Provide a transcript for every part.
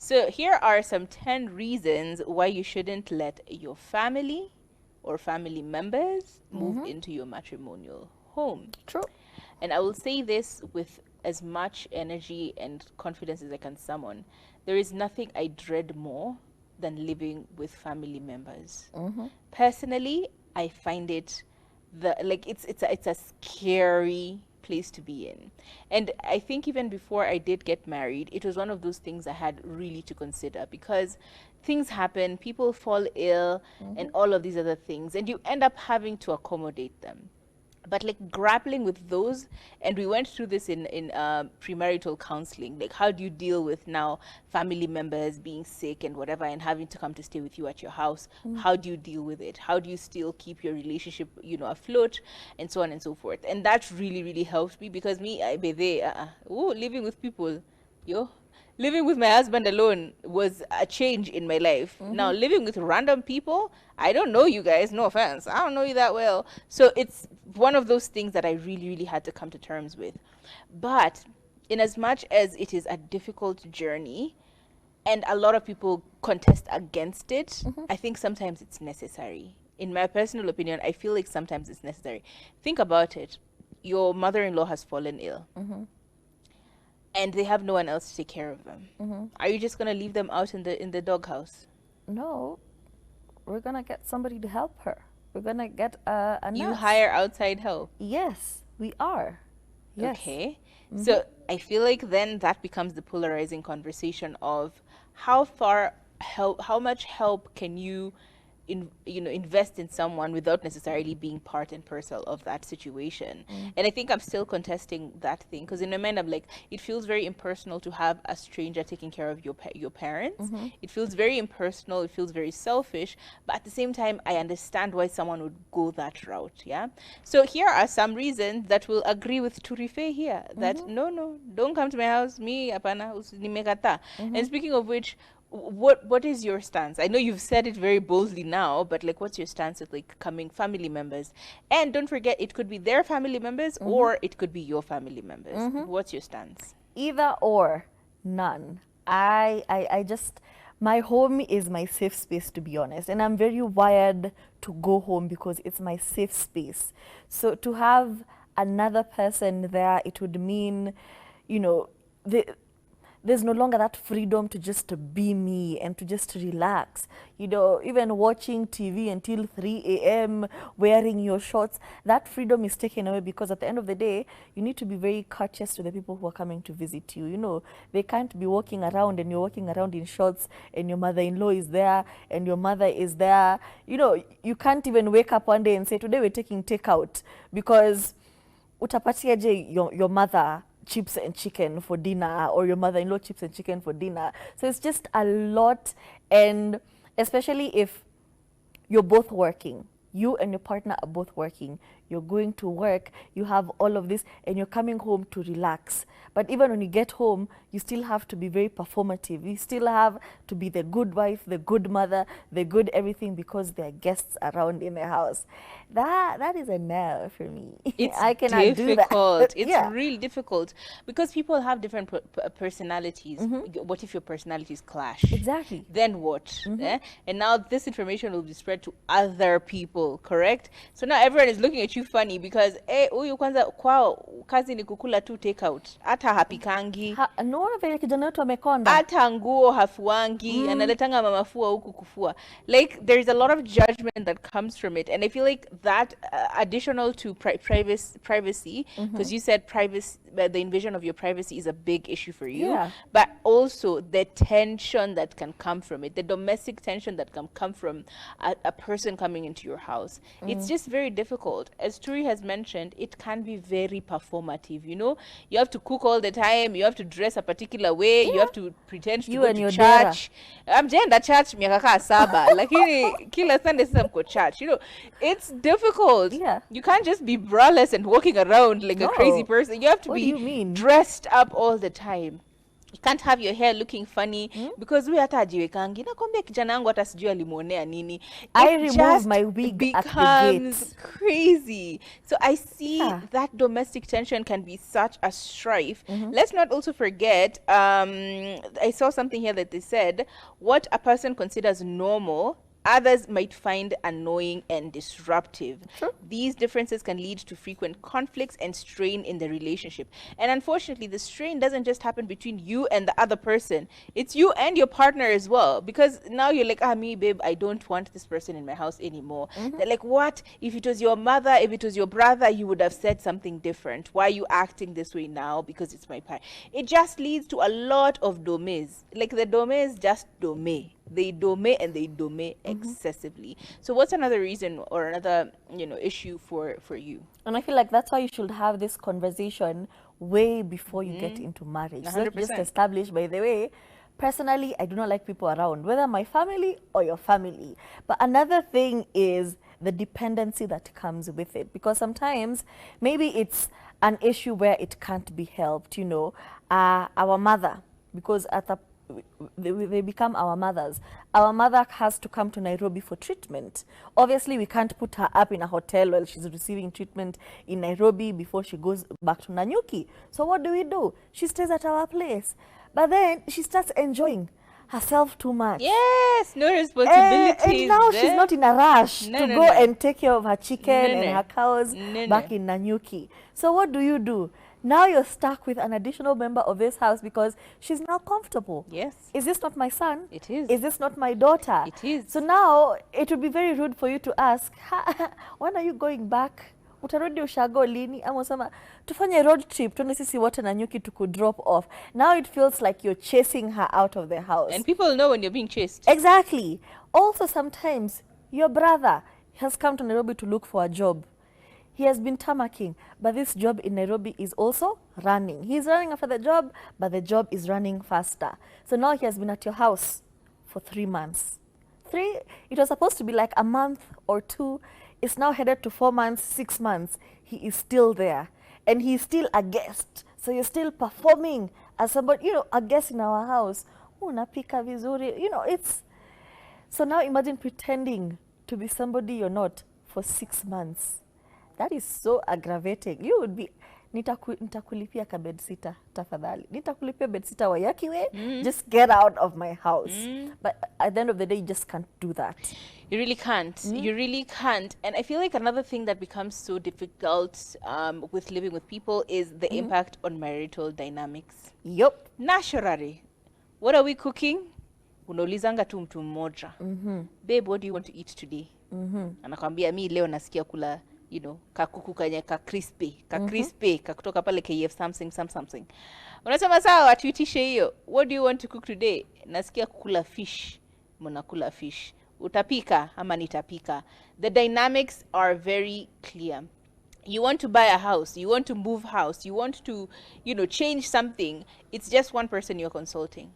So here are some 10 reasons why you shouldn't let your family or family members move into your matrimonial home. True. And I will say this with as much energy and confidence as I can summon. There is nothing I dread more than living with family members. Personally, I find it it's a scary place to be in. And I think even before I did get married, it was one of those things I had really to consider, because things happen, people fall ill, and all of these other things, and you end up having to accommodate them. But like grappling with those, and we went through this in premarital counseling, like how do you deal with now family members being sick and whatever and having to come to stay with you at your house? How do you deal with it? How do you still keep your relationship, afloat, and so on and so forth? And that really really helped me, because me I be there living with people, yo living with my husband alone was a change in my life. Now living with random people, I don't know you guys, no offense, I don't know you that well, so it's one of those things that I really really had to come to terms with. But in as much as it is a difficult journey and a lot of people contest against it, I think sometimes it's necessary. In my personal opinion, I feel like sometimes it's necessary. Think about it. Your mother-in-law has fallen ill, and they have no one else to take care of them. Are you just gonna leave them out in the doghouse? No, we're gonna get somebody to help her. We're gonna get a nurse. You hire outside help. Yes, we are. Yes. Okay. So I feel like then that becomes the polarizing conversation of how much help can you invest in someone without necessarily being part and parcel of that situation. And I think I'm still contesting that thing, because in my mind I'm like, it feels very impersonal to have a stranger taking care of your parents. It feels very impersonal, it feels very selfish, but at the same time I understand why someone would go that route. Yeah, so here are some reasons that will agree with Turife here, that no, don't come to my house, me apana nimekata. And speaking of which, what is your stance? I know you've said it very boldly now, but like, what's your stance with like coming family members? And don't forget, it could be their family members or it could be your family members. What's your stance? Either or, none. I just, my home is my safe space, to be honest, and I'm very wired to go home because it's my safe space. So to have another person there, it would mean, there's no longer that freedom to just be me and to just relax. Even watching TV until 3 a.m., wearing your shorts, that freedom is taken away, because at the end of the day, you need to be very courteous to the people who are coming to visit you. They can't be walking around and you're walking around in shorts and your mother-in-law is there and your mother is there. You can't even wake up one day and say, today we're taking takeout, because utapatiaje your mother chips and chicken for dinner, or your mother-in-law chips and chicken for dinner. So it's just a lot, and especially if you're both working, you and your partner are both working, you're going to work, you have all of this, and you're coming home to relax. But even when you get home, you still have to be very performative. You still have to be the good wife, the good mother, the good everything, because there are guests around in the house. That is a no for me. It's I cannot difficult. do that. It's really difficult, because people have different personalities. What if your personalities clash? Exactly. Then what? And now this information will be spread to other people, correct? So now everyone is looking at you funny because huyu kwanza kwao kazi ni kukula tu take out, hata hapikangi, naona vile kijana wetu amekonda, hata nguo hafuangi, analetanga mamafua huku kufua. Like, there's a lot of judgment that comes from it, and I feel like that additional to privacy, because you said privacy, the invasion of your privacy is a big issue for you, but also the tension that can come from it, the domestic tension that can come from a person coming into your house. It's just very difficult. As Turi has mentioned, it can be very performative. You have to cook all the time, you have to dress a particular way, you have to pretend to go to church. Amjaenda church miaka kaa saba, lakini kila Sunday sasa mko church. It's difficult. You can't just be braless and walking around like a crazy person. You have to be dressed up all the time. You can't have your hair looking funny because we hata ajiwekangi. Nakwambia kijana yangu hata sijui alimuonea nini. I It remove just my wig at the becomes gate. crazy. So I see Yeah. that domestic tension can be such a strife. Let's not also forget, I saw something here that they said, what a person considers normal, others might find annoying and disruptive. Sure. These differences can lead to frequent conflicts and strain in the relationship. And unfortunately, the strain doesn't just happen between you and the other person. It's you and your partner as well. Because now you're like, me, babe, I don't want this person in my house anymore. They're like, what? If it was your mother, if it was your brother, you would have said something different. Why are you acting this way now? Because it's my parent. It just leads to a lot of domes. Like the domes just dome. They dome and they dome excessively. So what's another reason or another issue for you? And I feel like that's why you should have this conversation way before you get into marriage. So that's just 100%. established, by the way. Personally, I do not like people around, whether my family or your family. But another thing is the dependency that comes with it. Because sometimes maybe it's an issue where it can't be helped, our mother, because at the they become our mothers. Our mother has to come to Nairobi for treatment. Obviously, we can't put her up in a hotel while she's receiving treatment in Nairobi before she goes back to Nanyuki. So what do? She stays at our place. But then she starts enjoying herself too much. Yes, no responsibilities. And now she's not in a rush to go and take care of her chicken and her cows back in Nanyuki. So what do? Now you're stuck with an additional member of this house because she's now comfortable. Yes. Is this not my son? It is. Is this not my daughter? It is. So now it would be very rude for you to ask, when are you going back? Utarudi ushago lini? Ama usema, tufanye road trip, tuone sisi wote Nanyuki to could drop off. Now it feels like you're chasing her out of the house. And people know when you're being chased. Exactly. Also, sometimes your brother has come to Nairobi to look for a job. He has been tamarking, but this job in Nairobi is also running. He's running after the job, but the job is running faster. So now he has been at your house for 3 months. It was supposed to be like a month or 2. It's now headed to 4 months, 6 months. He is still there. And he's still a guest. So you're still performing as somebody, a guest in our house. Unapika vizuri. It's... So now imagine pretending to be somebody you're not for 6 months. That is so aggravating. You would be, nitakulipia ka bedsitter, tafadhali. Nitakulipia bedsitter wayakiwe. Just get out of my house. But at the end of the day, you just can't do that. You really can't. You really can't. And I feel like another thing that becomes so difficult with living with people is the impact on marital dynamics. Yup. Naturally. What are we cooking? Unaulizanga tu mtu mmoja. Babe, what do you want to eat today? Anakwambia mi leo nasikia kula kakuku kanye ka crispy kakutoka pale KF something. Unasema sawa tuitishe hiyo. What do you want to cook today? Nasikia kukula fish. Mnakula fish. Utapika ama nitapika. The dynamics are very clear. You want to buy a house, you want to move house, you want to, change something. It's just one person you're consulting.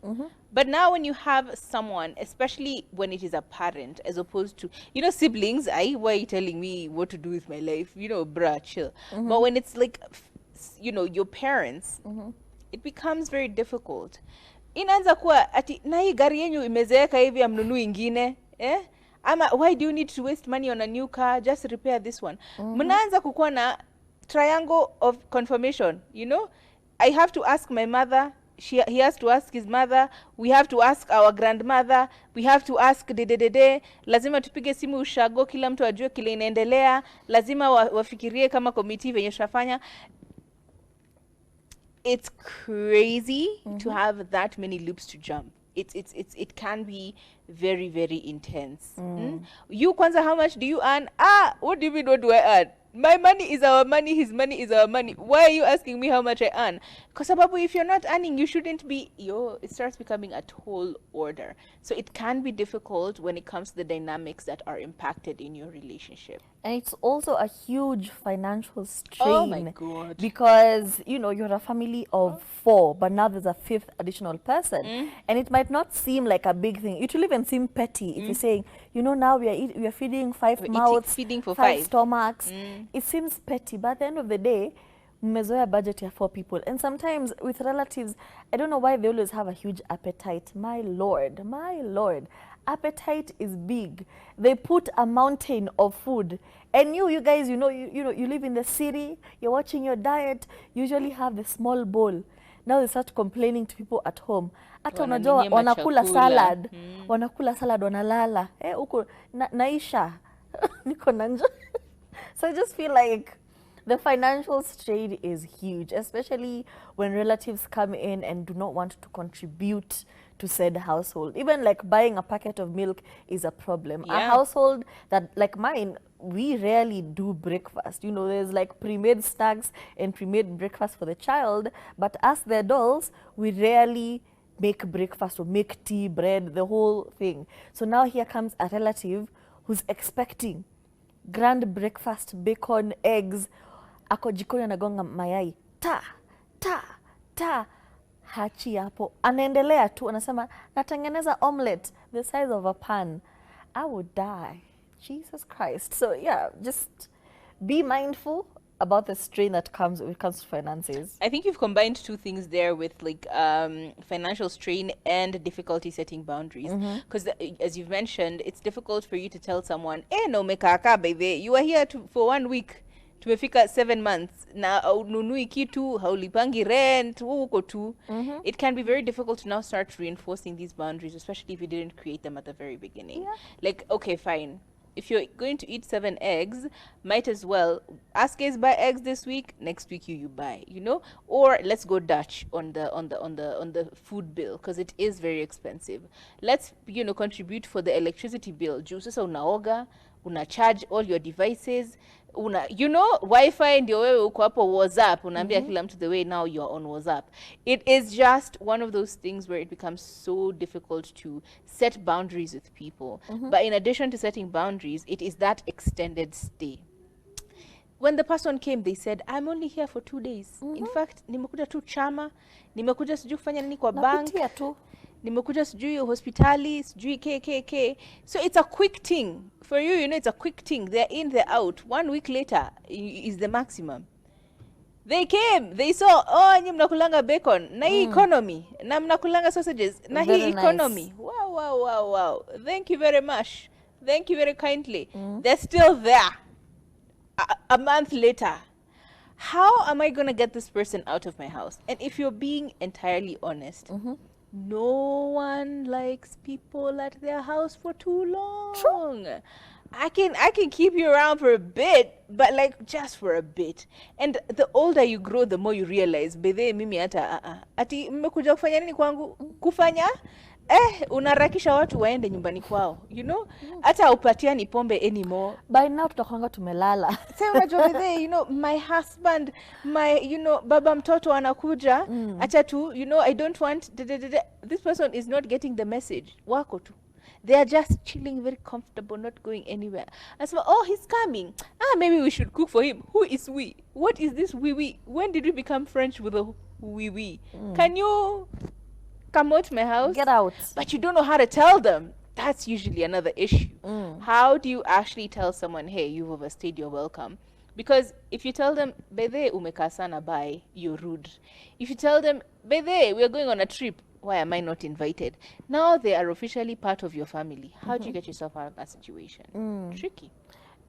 But now when you have someone, especially when it is a parent, as opposed to, siblings, why are you telling me what to do with my life? Bruh, chill. But when it's like, your parents, it becomes very difficult. Inaanza kuwa, ati, na hii gari yenyu imezeeka hivi amnunui ingine, Ama, why do you need to waste money on a new car? Just repair this one. Mnaanza kukuwa na triangle of confirmation, I have to ask my mother, he has to ask his mother, we have to ask our grandmother, we have to ask dededede, lazima tupige simu ushago, kila mtu ajue kile inaendelea, lazima wafikirie kama committee venye tutafanya. It's crazy to have that many loops to jump. It can be very, very intense. You kwanza, how much do you earn? What do you mean, what do I earn? My money is our money, his money is our money. Why are you asking me how much I earn? Because if you're not earning, you shouldn't be, it starts becoming a tall order. So it can be difficult when it comes to the dynamics that are impacted in your relationship. And it's also a huge financial strain. Oh my God. Because, you're a family of 4, but now there's a 5th additional person. And it might not seem like a big thing. It will even seem petty if you're saying, now we are feeding 5 mouths, feeding for 5 5 stomachs. It seems petty, but at the end of the day, mmezoea budget ya 4 people, and sometimes with relatives, I don't know why they always have a huge appetite. My lord, appetite is big. They put a mountain of food, and you guys, you know, you live in the city, you're watching your diet, you usually have the small bowl. Now they start complaining to people at home. Hata unajua Wananinyima wanakula chakula. salad, wanakula salad, wanalala huko naisha niko na njaa. So I just feel like the financial strain is huge, especially when relatives come in and do not want to contribute to said household. Even like buying a packet of milk is a problem. A Yeah. household that like mine, we rarely do breakfast. You know, there's like pre-made snacks and pre-made breakfast for the child, but as the adults, we rarely make breakfast or make tea, bread, the whole thing. So now here comes a relative who's expecting grand breakfast, bacon, eggs, ako jikoni anagonga mayai ta hachi hapo, anaendelea tu, anasema natengeneza omelette the size of a pan. I would die. Jesus Christ. So yeah, just be mindful about the strain that comes when it comes to finances. I think you've combined two things there with like financial strain and difficulty setting boundaries. Because as you've mentioned, it's difficult for you to tell someone, no mekaka baby, you are here for 1 week. Tumefika 7 months na ununui kitu, haulipangi rent, uko tu. It can be very difficult to now start reinforcing these boundaries, especially if you didn't create them at the very beginning. Yeah. Like, okay, fine. If you're going to eat 7 eggs, might as well ask guys buy eggs this week, next week you buy, you know, or let's go Dutch on the food bill, because it is very expensive. Let's, you know, contribute for the electricity bill. Juu sasa unaoga, una charge all your devices, you know, Wi-Fi ndio wewe uko hapo WhatsApp, unaambia kila mtu the way now you're on WhatsApp. It is just one of those things where it becomes so difficult to set boundaries with people. But in addition to setting boundaries, it is that extended stay. When the person came, they said, I'm only here for 2 days. In fact, nimekuja tu chama, nimekuja sijui kufanya nini kwa bank. Napitia tu. Nimekuja sijui hospitali, sijui KKK. So it's a quick thing. For you, you know, it's a quick thing. They're in, they're out. 1 week later is the maximum. They came, they saw, nyi mnakulanga bacon, na hii economy, na mnakulanga sausages, na hii economy. Nice. Wow. Thank you very much. Thank you very kindly. They're still there. A month later. How am I going to get this person out of my house? And if you're being entirely honest, no one likes people at their house for too long. True. I can keep you around for a bit, but like just for a bit. And the older you grow, the more you realize, bedhe mimi hata ati mmekuja kufanya nini kwangu? Kufanya unarakisha watu waende nyumbani kwao, you know, hata upatiani pombe anymore. By now tutakwanga tumelala. Say unajua bedhe, you know, my husband, you know, baba mtoto anakuja, acha tu, you know, I don't want this person is not getting the message. Wako tu. They are just chilling, very comfortable, not going anywhere. I said, he's coming. Maybe we should cook for him. Who is we? What is this we? When did we become French with a we? Can you come out my house? Get out. But you don't know how to tell them. That's usually another issue. How do you actually tell someone, hey, you've overstayed your welcome? Because if you tell them, bedhe umeka sana bye, you're rude. If you tell them, bedhe, we're going on a trip, why am I not invited? Now they are officially part of your family. How do you get yourself out of that situation? Tricky.